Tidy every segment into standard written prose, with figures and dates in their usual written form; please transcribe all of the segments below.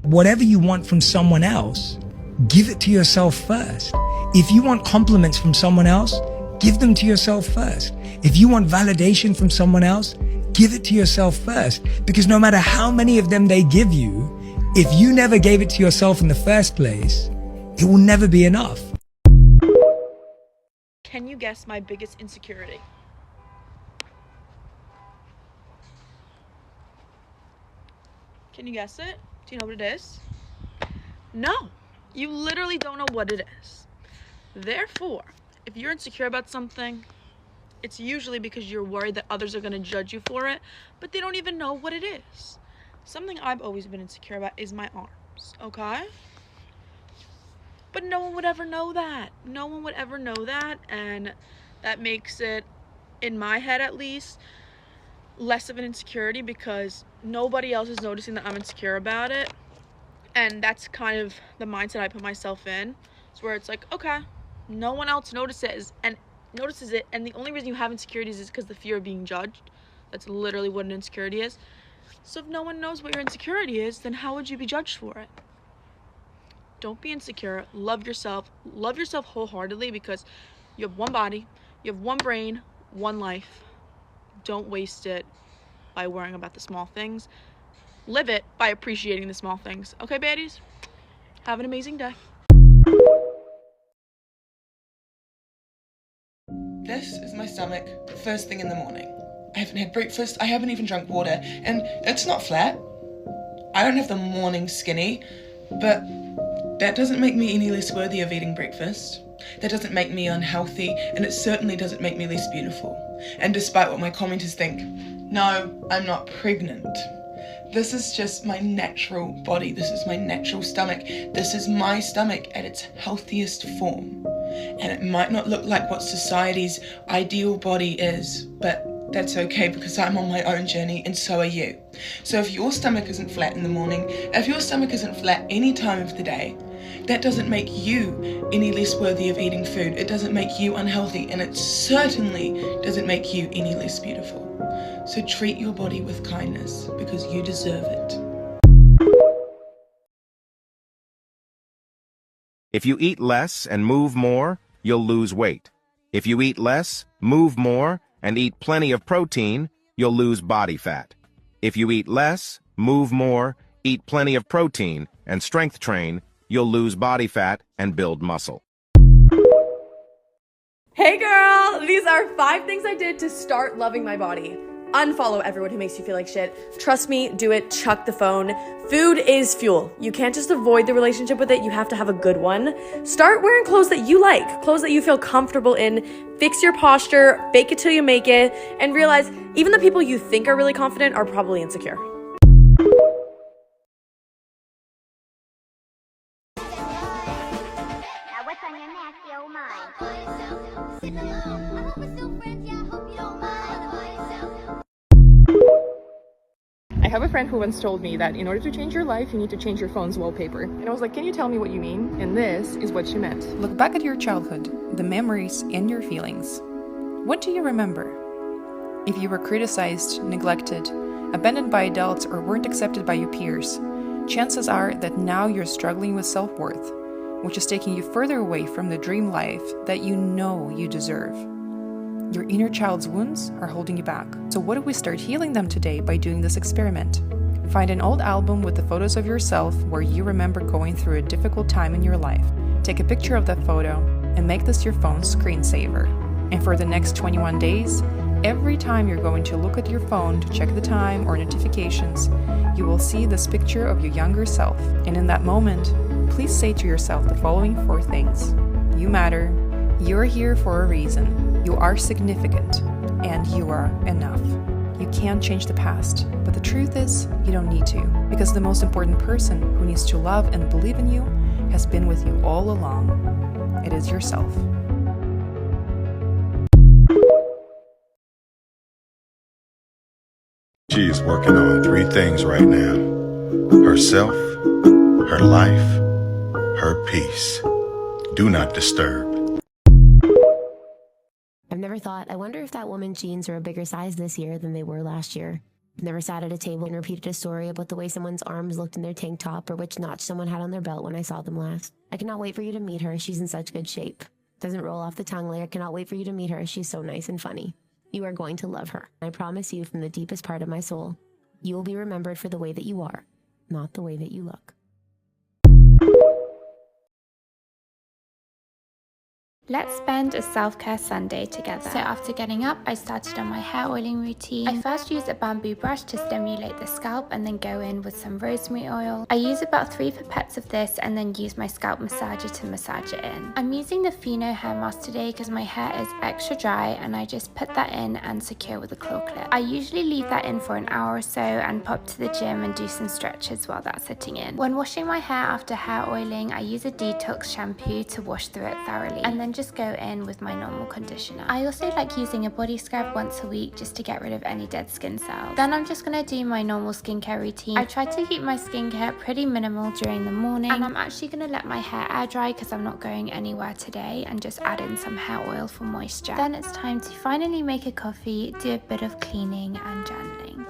Whatever you want from someone else, give it to yourself first. If you want compliments from someone else, give them to yourself first. If you want validation from someone else, give it to yourself first. Because no matter how many of them they give you, if you never gave it to yourself in the first place, it will never be enough. Can you guess my biggest insecurity? Can you guess it? Do you know what it is? No, you literally don't know what it is. Therefore, if you're insecure about something, it's usually because you're worried that others are going to judge you for it, but they don't even know what it is. Something I've always been insecure about is my arms, okay? But no one would ever know that. No one would ever know that, and that makes it, in my head at least, less of an insecurity because nobody else is noticing that I'm insecure about it. And that's kind of the mindset I put myself in. It's where it's like, okay, no one else notices it, and the only reason you have insecurities is because the fear of being judged. That's literally what an insecurity is. So if no one knows what your insecurity is, then how would you be judged for it? Don't be insecure. Love yourself wholeheartedly, because you have one body, you have one brain, one life. Don't waste it by worrying about the small things. Live it by appreciating the small things. Okay, baddies? Have an amazing day. This is my stomach first thing in the morning. I haven't had breakfast, I haven't even drunk water, and it's not flat. I don't have the morning skinny, but that doesn't make me any less worthy of eating breakfast. That doesn't make me unhealthy, and it certainly doesn't make me less beautiful. And despite what my commenters think, no, I'm not pregnant. This is just my natural body. This is my natural stomach. This is my stomach at its healthiest form. And it might not look like what society's ideal body is, but that's okay because I'm on my own journey and so are you. So if your stomach isn't flat in the morning, if your stomach isn't flat any time of the day, that doesn't make you any less worthy of eating food. It doesn't make you unhealthy, and it certainly doesn't make you any less beautiful. So treat your body with kindness because you deserve it. If you eat less and move more, you'll lose weight. If you eat less, move more, and eat plenty of protein, you'll lose body fat. If you eat less, move more, eat plenty of protein, and strength train, you'll lose body fat and build muscle. Hey girl! These are 5 things I did to start loving my body. Unfollow everyone who makes you feel like shit. Trust me, do it, chuck the phone. Food is fuel. You can't just avoid the relationship with it, you have to have a good one. Start wearing clothes that you like, clothes that you feel comfortable in. Fix your posture, fake it till you make it, and realize even the people you think are really confident are probably insecure. I have a friend who once told me that in order to change your life, you need to change your phone's wallpaper. And I was like, can you tell me what you mean? And this is what she meant. Look back at your childhood, the memories and your feelings. What do you remember? If you were criticized, neglected, abandoned by adults, or weren't accepted by your peers, chances are that now you're struggling with self-worth, which is taking you further away from the dream life that you know you deserve. Your inner child's wounds are holding you back. So what if we start healing them today by doing this experiment? Find an old album with the photos of yourself where you remember going through a difficult time in your life. Take a picture of that photo and make this your phone's screensaver. And for the next 21 days, every time you're going to look at your phone to check the time or notifications, you will see this picture of your younger self. And in that moment, please say to yourself the following 4 things. You matter. You're here for a reason. You are significant, and you are enough. You can't change the past, but the truth is, you don't need to, because the most important person who needs to love and believe in you has been with you all along. It is yourself. She is working on 3 things right now: herself, her life, her peace. Do not disturb. I've never thought, I wonder if that woman's jeans are a bigger size this year than they were last year. Never sat at a table and repeated a story about the way someone's arms looked in their tank top or which notch someone had on their belt when I saw them last. I cannot wait for you to meet her. She's in such good shape. Doesn't roll off the tongue like I cannot wait for you to meet her. She's so nice and funny. You are going to love her. I promise you from the deepest part of my soul, you will be remembered for the way that you are, not the way that you look. Let's spend a self-care Sunday together. So after getting up, I started on my hair oiling routine. I first used a bamboo brush to stimulate the scalp and then go in with some rosemary oil. I use about 3 pipettes of this and then use my scalp massager to massage it in. I'm using the Fino hair mask today because my hair is extra dry and I just put that in and secure with a claw clip. I usually leave that in for an hour or so and pop to the gym and do some stretches while that's sitting in. When washing my hair after hair oiling, I use a detox shampoo to wash through it thoroughly and then just go in with my normal conditioner. I also like using a body scrub once a week just to get rid of any dead skin cells. Then I'm just gonna do my normal skincare routine. I try to keep my skincare pretty minimal during the morning, and I'm actually gonna let my hair air dry because I'm not going anywhere today, and just add in some hair oil for moisture. Then it's time to finally make a coffee, do a bit of cleaning and journaling.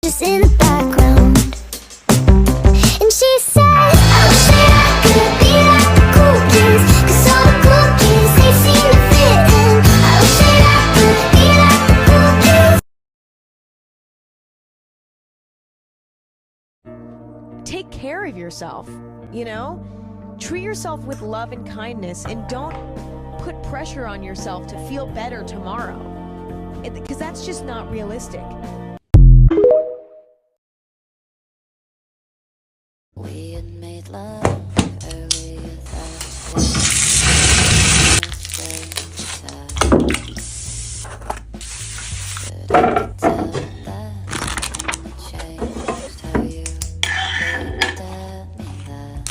Just in the background, and she says, I wish that I could be like the cool kids, 'cause all the cool kids, they seem to fit in. I wish that I could be like the cool kids. Take care of yourself, you know? Treat yourself with love and kindness, and don't put pressure on yourself to feel better tomorrow, because that's just not realistic. We had made love earlier that day. But I could tell that changed how you looked at me then.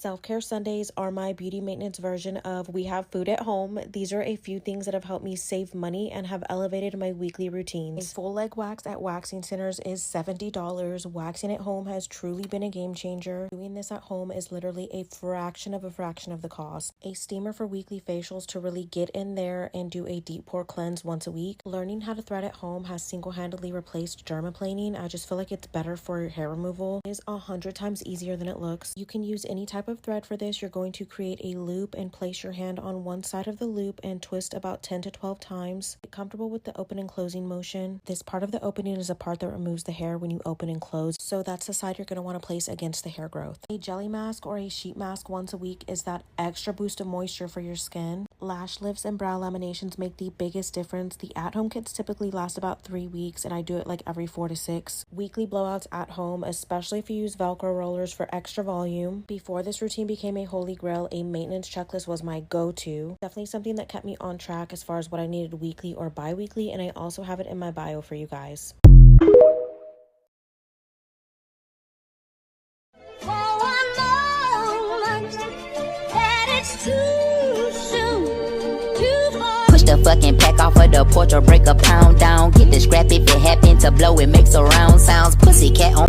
Self-care Sundays are my beauty maintenance version of We Have Food at Home. These are a few things that have helped me save money and have elevated my weekly routines. A full leg wax at waxing centers is $70. Waxing at home has truly been a game changer. Doing this at home is literally a fraction of the cost. A steamer for weekly facials to really get in there and do a deep pore cleanse once a week. Learning how to thread at home has single-handedly replaced dermaplaning. I just feel like it's better for hair removal. It is 100 times easier than it looks. You can use any type of of thread for this, you're going to create a loop and place your hand on one side of the loop and twist about 10 to 12 times. Get comfortable with the open and closing motion. This part of the opening is a part that removes the hair when you open and close, so that's the side you're going to want to place against the hair growth. A jelly mask or a sheet mask once a week is that extra boost of moisture for your skin. Lash lifts and brow laminations make the biggest difference. The at-home kits typically last about 3 weeks, and I do it like every 4 to 6. Weekly blowouts at home, especially if you use Velcro rollers for extra volume. Before this routine became a holy grail, a maintenance checklist was my go-to. Definitely something that kept me on track as far as what I needed weekly or bi-weekly, and I also have it in my bio for you guys. Push the fucking pack off of the porch or break a pound down. Get the scrap if it happen to blow, it makes a round sounds. Pussycat on.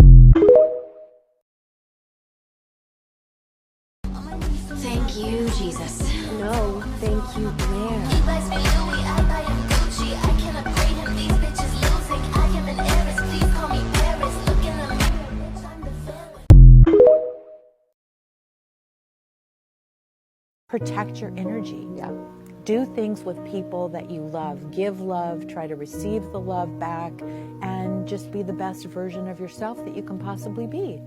Thank you, Jesus. No, thank you, Blair. Protect your energy. Yeah. Do things with people that you love. Give love, try to receive the love back, and just be the best version of yourself that you can possibly be.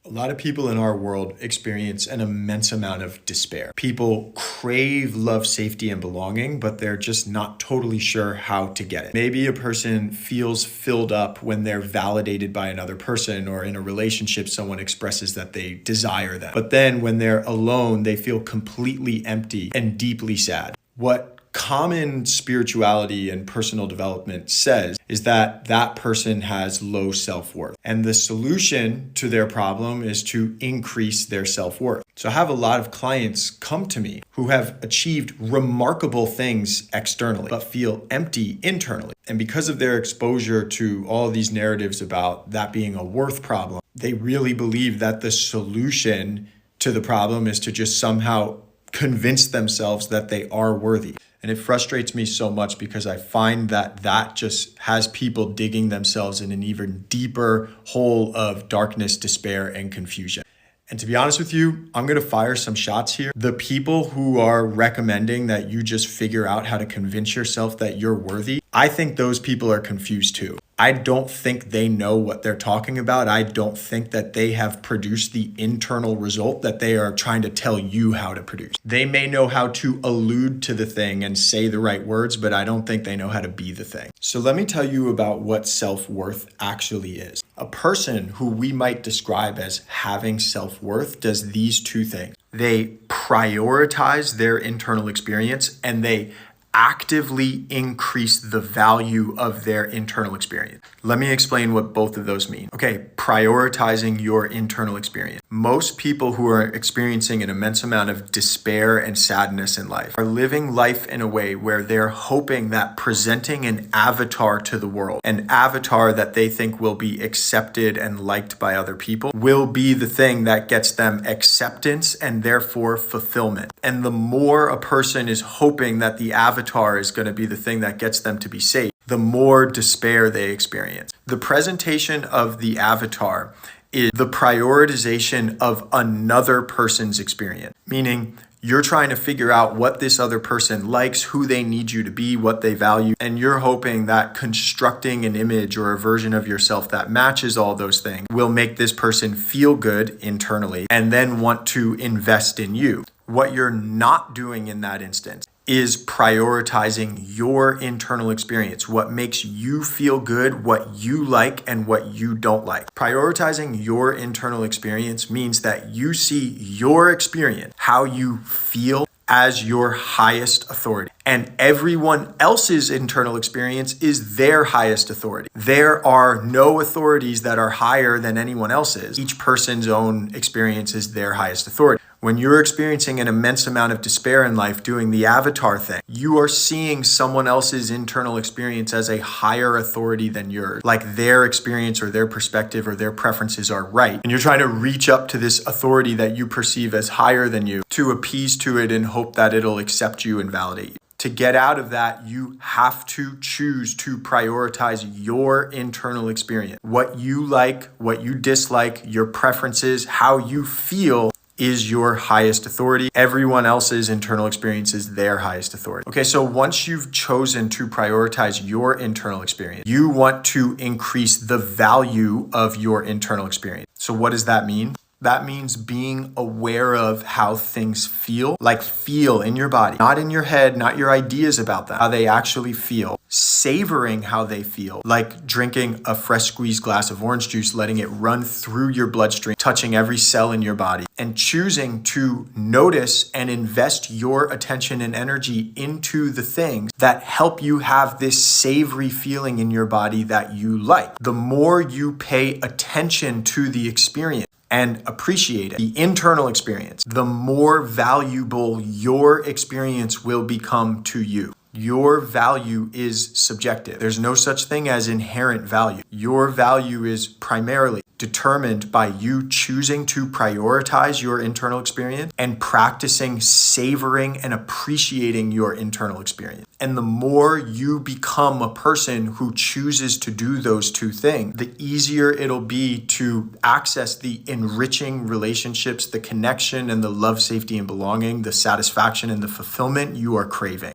A lot of people in our world experience an immense amount of despair. People crave love, safety, and belonging, but they're just not totally sure how to get it. Maybe a person feels filled up when they're validated by another person, or in a relationship, someone expresses that they desire them. But then when they're alone, they feel completely empty and deeply sad. What common spirituality and personal development says is that that person has low self-worth. And the solution to their problem is to increase their self-worth. So I have a lot of clients come to me who have achieved remarkable things externally, but feel empty internally. And because of their exposure to all these narratives about that being a worth problem, they really believe that the solution to the problem is to just somehow convince themselves that they are worthy. And it frustrates me so much because I find that that just has people digging themselves in an even deeper hole of darkness, despair, and confusion. And to be honest with you, I'm going to fire some shots here. The people who are recommending that you just figure out how to convince yourself that you're worthy, I think those people are confused too. I don't think they know what they're talking about. I don't think that they have produced the internal result that they are trying to tell you how to produce. They may know how to allude to the thing and say the right words, but I don't think they know how to be the thing. So let me tell you about what self-worth actually is. A person who we might describe as having self-worth does these two things. They prioritize their internal experience, and they actively increase the value of their internal experience. Let me explain what both of those mean. Okay, prioritizing your internal experience. Most people who are experiencing an immense amount of despair and sadness in life are living life in a way where they're hoping that presenting an avatar to the world, an avatar that they think will be accepted and liked by other people, will be the thing that gets them acceptance and therefore fulfillment. And the more a person is hoping that the avatar is going to be the thing that gets them to be safe, the more despair they experience. The presentation of the avatar is the prioritization of another person's experience, meaning you're trying to figure out what this other person likes, who they need you to be, what they value, and you're hoping that constructing an image or a version of yourself that matches all those things will make this person feel good internally and then want to invest in you. What you're not doing in that instance is prioritizing your internal experience, what makes you feel good, what you like, and what you don't like. Prioritizing your internal experience means that you see your experience, how you feel, as your highest authority. And everyone else's internal experience is their highest authority. There are no authorities that are higher than anyone else's. Each person's own experience is their highest authority. When you're experiencing an immense amount of despair in life doing the avatar thing, you are seeing someone else's internal experience as a higher authority than yours. Like their experience or their perspective or their preferences are right. And you're trying to reach up to this authority that you perceive as higher than you to appease to it and hope that it'll accept you and validate you. To get out of that, you have to choose to prioritize your internal experience. What you like, what you dislike, your preferences, how you feel is your highest authority. Everyone else's internal experience is their highest authority. Okay, so once you've chosen to prioritize your internal experience, you want to increase the value of your internal experience. So what does that mean? That means being aware of how things feel, like feel in your body, not in your head, not your ideas about them, how they actually feel. Savoring how they feel, like drinking a fresh squeezed glass of orange juice, letting it run through your bloodstream, touching every cell in your body, and choosing to notice and invest your attention and energy into the things that help you have this savory feeling in your body that you like. The more you pay attention to the experience and appreciate it, the internal experience, the more valuable your experience will become to you. Your value is subjective. There's no such thing as inherent value. Your value is primarily determined by you choosing to prioritize your internal experience and practicing savoring and appreciating your internal experience. And the more you become a person who chooses to do those two things, the easier it'll be to access the enriching relationships, the connection and the love, safety, and belonging, the satisfaction and the fulfillment you are craving.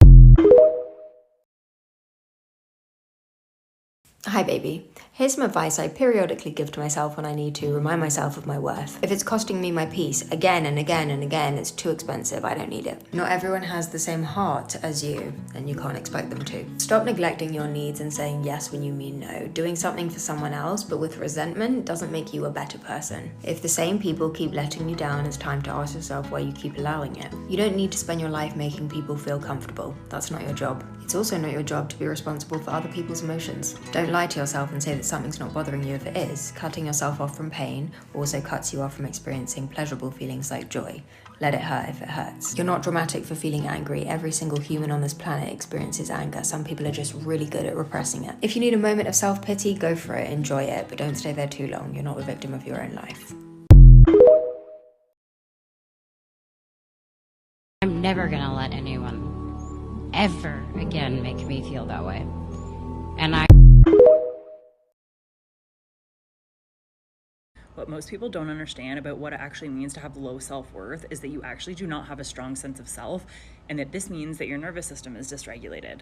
Hi baby, here's some advice I periodically give to myself when I need to remind myself of my worth. If it's costing me my peace again and again and again, it's too expensive, I don't need it. Not everyone has the same heart as you, and you can't expect them to. Stop neglecting your needs and saying yes when you mean no. Doing something for someone else but with resentment doesn't make you a better person. If the same people keep letting you down, it's time to ask yourself why you keep allowing it. You don't need to spend your life making people feel comfortable. That's not your job. It's also not your job to be responsible for other people's emotions. Don't lie to yourself and say that something's not bothering you if it is. Cutting yourself off from pain also cuts you off from experiencing pleasurable feelings like joy. Let it hurt if it hurts. You're not dramatic for feeling angry. Every single human on this planet experiences anger. Some people are just really good at repressing it. If you need a moment of self-pity, go for it, enjoy it, but don't stay there too long. You're not the victim of your own life. I'm never gonna let anyone ever again make me feel that way. And What most people don't understand about what it actually means to have low self-worth is that you actually do not have a strong sense of self, and that this means that your nervous system is dysregulated,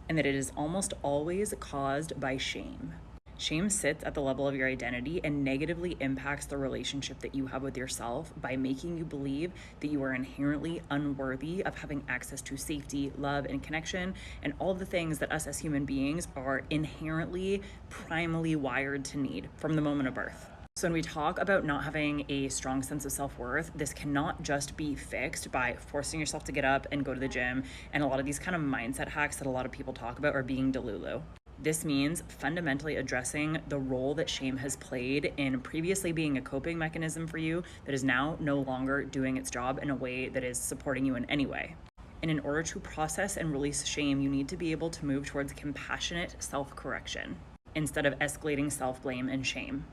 and that it is almost always caused by shame. Shame sits at the level of your identity and negatively impacts the relationship that you have with yourself by making you believe that you are inherently unworthy of having access to safety, love, and connection, and all the things that us as human beings are inherently, primally wired to need from the moment of birth. So when we talk about not having a strong sense of self-worth, this cannot just be fixed by forcing yourself to get up and go to the gym, and a lot of these kind of mindset hacks that a lot of people talk about are being delulu. This means fundamentally addressing the role that shame has played in previously being a coping mechanism for you that is now no longer doing its job in a way that is supporting you in any way. And in order to process and release shame, you need to be able to move towards compassionate self-correction instead of escalating self-blame and shame.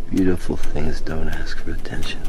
Beautiful things don't ask for attention.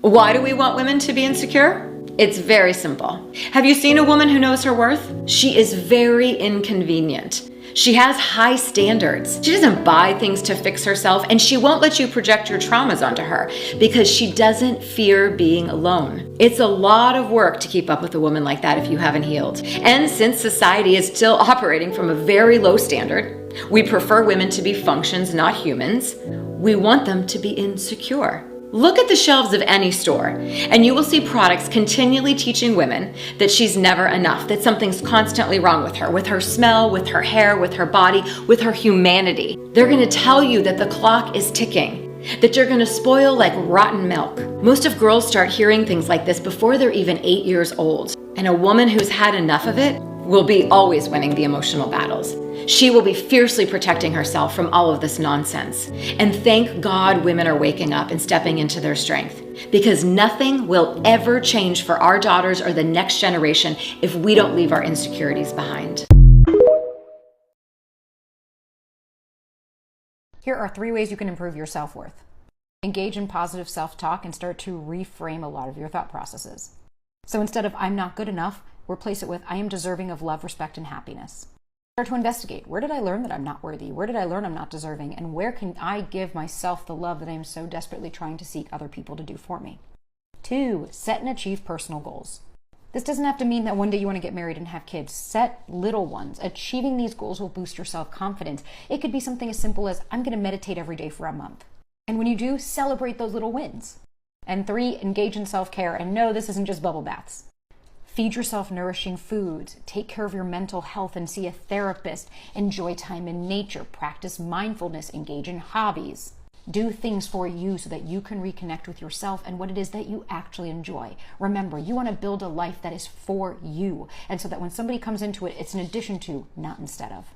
Why do we want women to be insecure? It's very simple. Have you seen a woman who knows her worth? She is very inconvenient. She has high standards. She doesn't buy things to fix herself, and she won't let you project your traumas onto her because she doesn't fear being alone. It's a lot of work to keep up with a woman like that if you haven't healed. And since society is still operating from a very low standard, we prefer women to be functions, not humans. We want them to be insecure. Look at the shelves of any store, and you will see products continually teaching women that she's never enough, that something's constantly wrong with her smell, with her hair, with her body, with her humanity. They're gonna tell you that the clock is ticking, that you're gonna spoil like rotten milk. Most of girls start hearing things like this before they're even 8 years old. And a woman who's had enough of it will be always winning the emotional battles. She will be fiercely protecting herself from all of this nonsense. And thank God women are waking up and stepping into their strength, because nothing will ever change for our daughters or the next generation if we don't leave our insecurities behind. Here are 3 ways you can improve your self-worth. Engage in positive self-talk and start to reframe a lot of your thought processes. So instead of "I'm not good enough," replace it with "I am deserving of love, respect, and happiness." Start to investigate. Where did I learn that I'm not worthy? Where did I learn I'm not deserving? And where can I give myself the love that I am so desperately trying to seek other people to do for me? 2, set and achieve personal goals. This doesn't have to mean that one day you want to get married and have kids. Set little ones. Achieving these goals will boost your self-confidence. It could be something as simple as, "I'm going to meditate every day for a month." And when you do, celebrate those little wins. And 3, engage in self-care. And no, this isn't just bubble baths. Feed yourself nourishing foods. Take care of your mental health and see a therapist. Enjoy time in nature. Practice mindfulness. Engage in hobbies. Do things for you so that you can reconnect with yourself and what it is that you actually enjoy. Remember, you want to build a life that is for you. And so that when somebody comes into it, it's an addition to, not instead of.